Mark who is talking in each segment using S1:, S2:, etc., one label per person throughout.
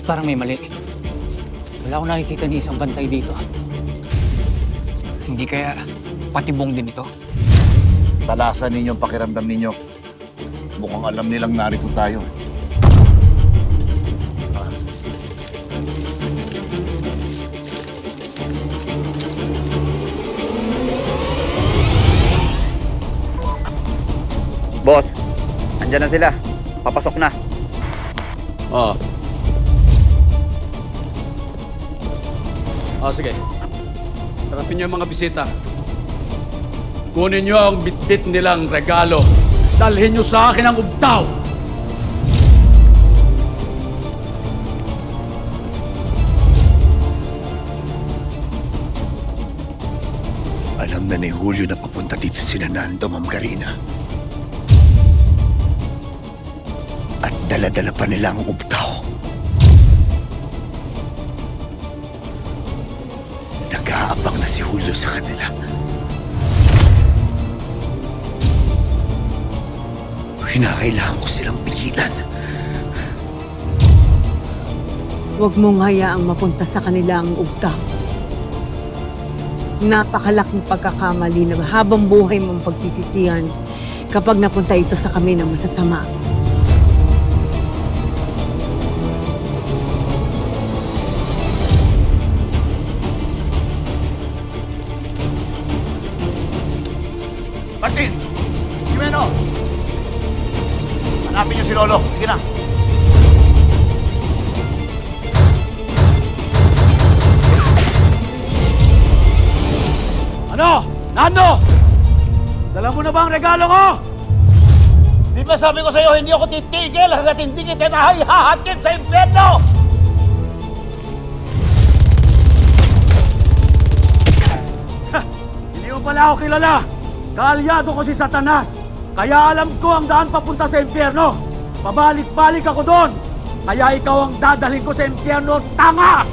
S1: Parang may mali. Wala akong nakikita ni isang bantay dito.
S2: Hindi kaya patibong din ito?
S3: Talasan ninyo ang pakiramdam ninyo. Mukhang alam nilang narito tayo.
S4: Boss, andyan na sila. Papasok na.
S5: Oo. Sige. Harapin niyo yung mga bisita. Kunin niyo ang bitbit nilang regalo. Dalhin niyo sa akin ang ubtaw.
S3: Alam na ni Julio na papunta dito si Nando, Ma'am Karina. At dala-dala pa nila ang ubtaw. Nag-aabang na si Julio sa kanila. Kinakailangan ko silang pigilan.
S6: Huwag mong hayaang mapunta sa kanila ang ugta. Napakalaking pagkakamali na habang buhay mong pagsisisihan kapag napunta ito sa kami ng masasama.
S3: Martin! Jimeno! Hanapin niyo si Lolo. Sige na.
S5: Ano? Nando! Dala mo na ba ang regalo ko?
S1: Di ba sabi ko sa'yo, hindi ako titigil hanggat hindi kita nahihahatid sa impyerno!
S5: Hindi mo pala ako kilala. Kaalyado ko si Satanas. Kaya alam ko ang daan papunta sa impyerno. Pabalik-balik ako doon. Kaya ikaw ang dadalhin ko sa impyerno, tanga!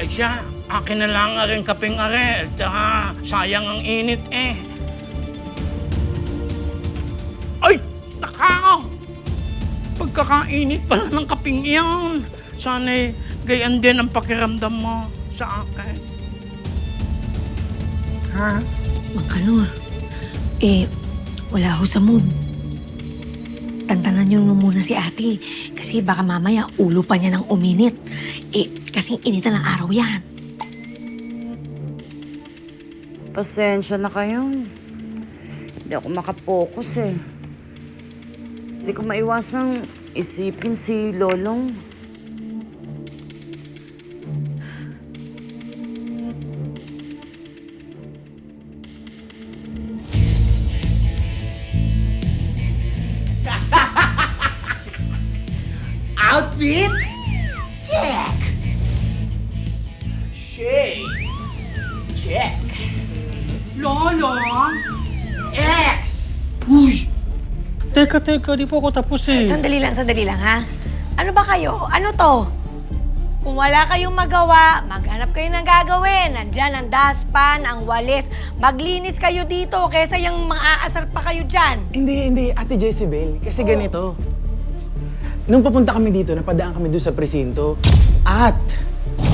S7: Ay siya, akin na lang rin kaping are. Tsaka sayang ang init eh. Ay! Nakakaw! Pagkakainit pala ng kaping iyan. Sana'y gayan din ang pakiramdam mo sa akin. Ha?
S8: Mangkanor, wala ho sa mood. Tantanan niyo muna si ate kasi baka mamaya ulo pa niya ng uminit. Kasi initan ng araw yan.
S9: Pasensya na kayo. Hindi ako makapokus eh. Hindi ko maiwasang isipin si Lolong.
S10: Outfit? Check! Shades? Check!
S7: Lolo!
S10: X!
S1: Uy! Teka, di po ako tapos eh.
S8: Sandali lang ha. Ano ba kayo? Ano to? Kung wala kayong magawa, maghanap kayo ng gagawin. Nandyan ang dustpan, ang walis. Maglinis kayo dito kesa yung maaasar pa kayo dyan.
S11: Hindi, Ate Jezebel. Kasi ganito. Nung papunta kami dito, napadaan kami doon sa presinto. At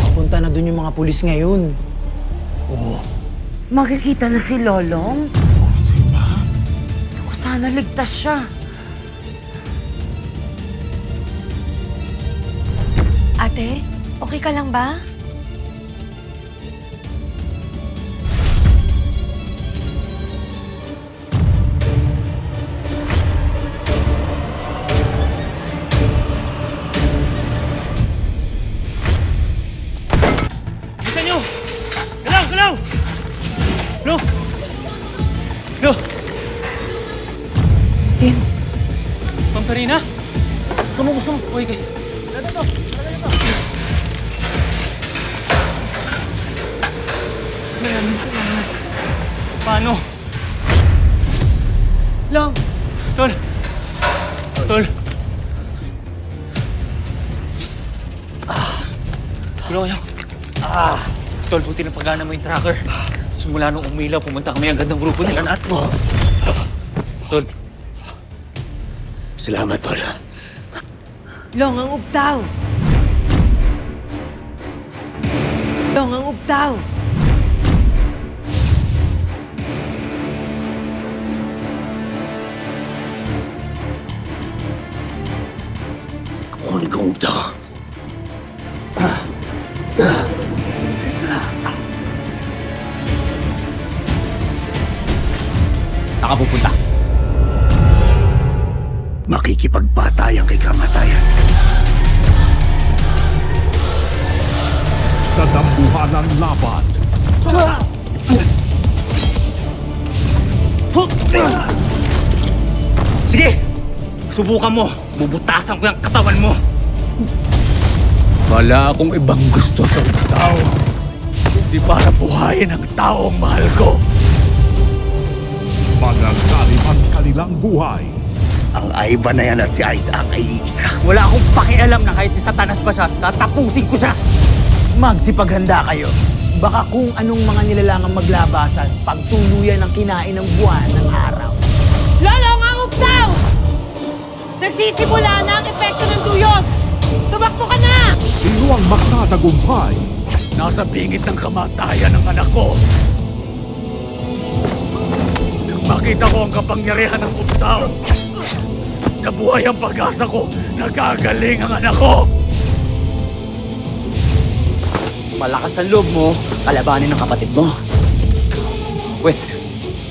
S11: papunta na doon yung mga pulis ngayon.
S3: Oo.
S9: Makikita na si Lolong?
S3: Diba?
S9: Ako, sana ligtas siya.
S8: Ate, okay ka lang ba?
S2: Uy, kayo.
S6: Maraming salamat.
S2: Paano?
S6: Long,
S2: Tol! Tol! Tulungan niyo. Tol, buti na pagana mo yung tracker. Simula nung umilaw, pumunta kami agad ng grupo nila at mo. Tol. Salamat, Tol.
S6: Long, ang ubtaw. Long, ang ubtaw.
S1: Kunin ko ito.
S2: Saan ka pupunta?
S1: Makikipagbatayan kay kamatayan.
S12: Sa dambuhalang laban,
S2: Sige! Subukan mo. Bubutasan ko yung katawan mo.
S5: Wala akong ibang gusto sa tao. Hindi para buhayin ang taong mahal ko.
S12: mananganib ang kanilang buhay.
S1: Ang Ivan na yan at si Isaac ay isa.
S2: Wala akong pakialam na kahit si Satanas ba siya, tatapusin ko siya.
S11: Magsipaghanda kayo. Baka kung anong mga nilalangang maglabasan, pagtuluyan ng kinain ng buwan ng araw.
S6: Lolong, ang ubtaw! Nagsisimula na ang epekto ng duyog! Tumakbo ka na!
S12: Sino ang magtatagumpay?
S5: Nasa bingit ng kamatayan ng anak ko. Nang makita ko ang kapangyarihan ng ubtaw, nabuhay ang pag-asa ko, nagagaling ang anak ko.
S2: Malakas ang loob mo, kalabanin ng kapatid mo. Pwes,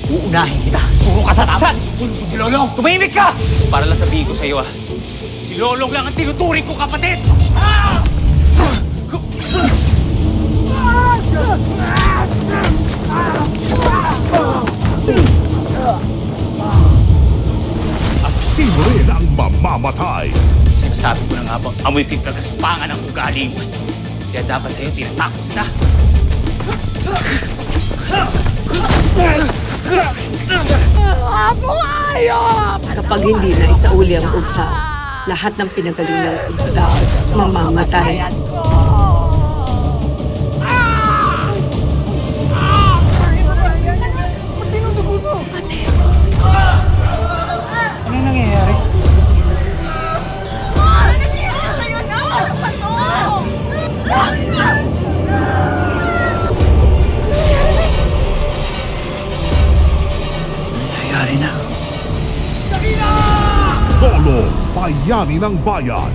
S2: uunahin kita. Puro ka sa tama. Susunod ko si Lolong. Tumimik ka! Para lang sabihin ko sa'yo si Lolong lang ang tinuturing ko kapatid!
S12: At sino rin ang mamamatay?
S2: Sinasabi ko na nga bang amoy kagagaspangan ang ugali mo. Kaya dapat sa'yo tinatapos na.
S6: Kapag hindi na isauli ang ubtaw, lahat ng pinagaling ng ubtaw mamamatay.
S2: Anong nangyayari?
S12: Lolo, bayani ng bayan.